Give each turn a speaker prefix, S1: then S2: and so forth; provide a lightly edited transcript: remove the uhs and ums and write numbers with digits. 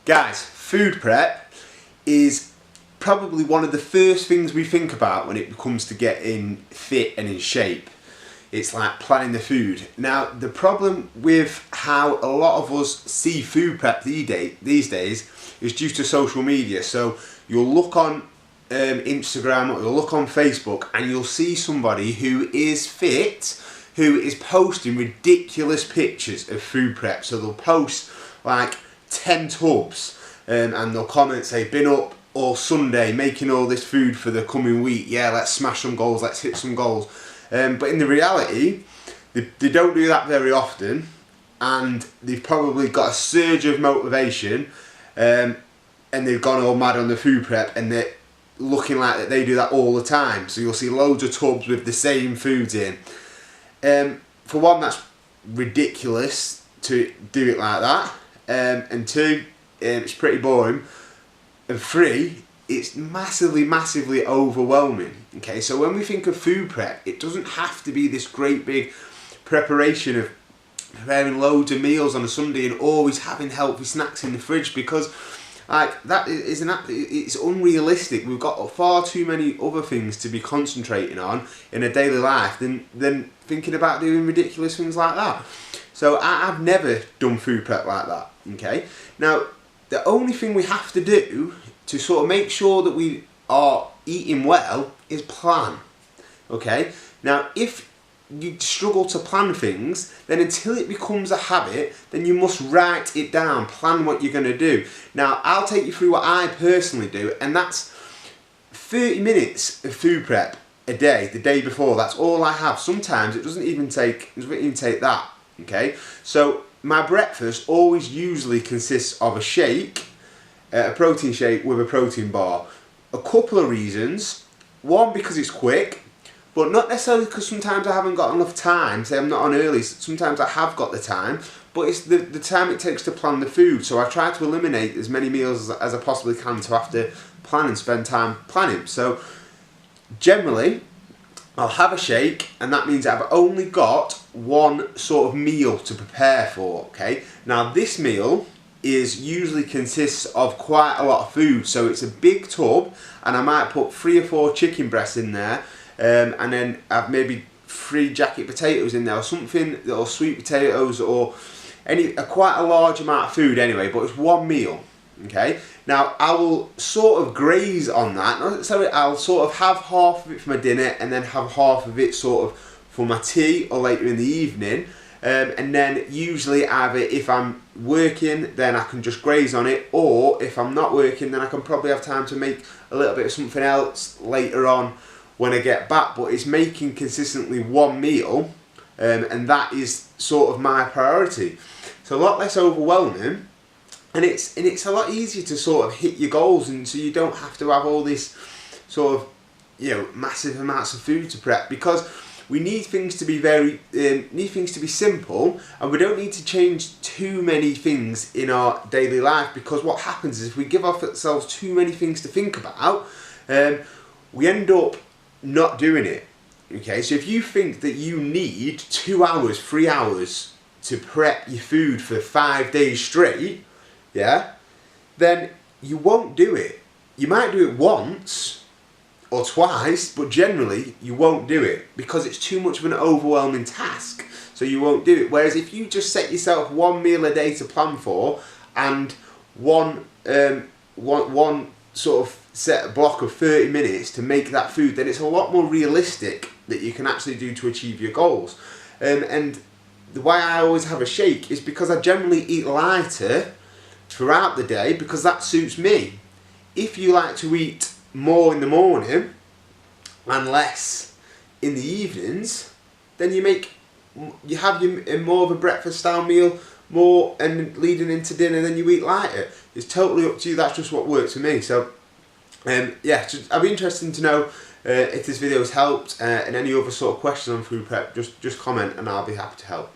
S1: Guys, food prep is probably one of the first things we think about when it comes to getting fit and in shape. It's like planning the food. Now, the problem with how a lot of us see food prep these days is due to social media. So you'll look on Instagram or you'll look on Facebook and you'll see somebody who is fit, who is posting ridiculous pictures of food prep. So they'll post like 10 tubs and they'll comment, say, been up all Sunday making all this food for the coming week. Yeah, let's smash some goals, let's hit some goals. But in the reality, they don't do that very often, and they've probably got a surge of motivation and they've gone all mad on the food prep and they're looking like that they do that all the time. So you'll see loads of tubs with the same foods in. For one, that's ridiculous to do it like that. And two, it's pretty boring. And three, it's massively overwhelming. Okay, so when we think of food prep, it doesn't have to be this great big preparation of preparing loads of meals on a Sunday and always having healthy snacks in the fridge, because like that is it's unrealistic. We've got far too many other things to be concentrating on in a daily life than thinking about doing ridiculous things like that. So I've never done food prep like that. Okay, now the only thing we have to do to sort of make sure that we are eating well is plan. Okay, now if you struggle to plan things, then until it becomes a habit, then you must write it down, plan what you're going to do. Now I'll take you through what I personally do, and that's 30 minutes of food prep a day, the day before. That's all I have. Sometimes it doesn't even take that. Okay, so my breakfast always usually consists of a shake, a protein shake with a protein bar. A couple of reasons. One, because it's quick, but not necessarily because sometimes I haven't got enough time. Say I'm not on early, sometimes I have got the time, but it's the time it takes to plan the food. So I try to eliminate as many meals as I possibly can to have to plan and spend time planning. So generally, I'll have a shake, and that means I've only got one sort of meal to prepare for. Okay, now this meal usually consists of quite a lot of food, so it's a big tub, and I might put 3 or 4 chicken breasts in there, and then I've maybe 3 jacket potatoes in there, or something, or sweet potatoes, or quite a large amount of food anyway. But it's one meal. Okay, now I will sort of graze on that, so I'll sort of have half of it for my dinner and then have half of it sort of for my tea or later in the evening, and then usually either if I'm working then I can just graze on it, or if I'm not working then I can probably have time to make a little bit of something else later on when I get back. But it's making consistently one meal, and that is sort of my priority. So a lot less overwhelming. And it's a lot easier to sort of hit your goals, and so you don't have to have all this sort of massive amounts of food to prep, because we need things to be simple, and we don't need to change too many things in our daily life, because what happens is if we give ourselves too many things to think about, we end up not doing it. Okay, so if you think that you need 2 hours, 3 hours to prep your food for 5 days straight, then you won't do it. You might do it once or twice, but generally you won't do it because it's too much of an overwhelming task, so you won't do it. Whereas if you just set yourself one meal a day to plan for, and one sort of set block of 30 minutes to make that food, then it's a lot more realistic that you can actually do to achieve your goals. And the way I always have a shake is because I generally eat lighter throughout the day, because that suits me. If you like to eat more in the morning and less in the evenings, then you have more of a breakfast style meal more, and leading into dinner, then you eat lighter. It's totally up to you. That's just what works for me. So I'd be interested to know if this video has helped, and any other sort of questions on food prep, just comment and I'll be happy to help.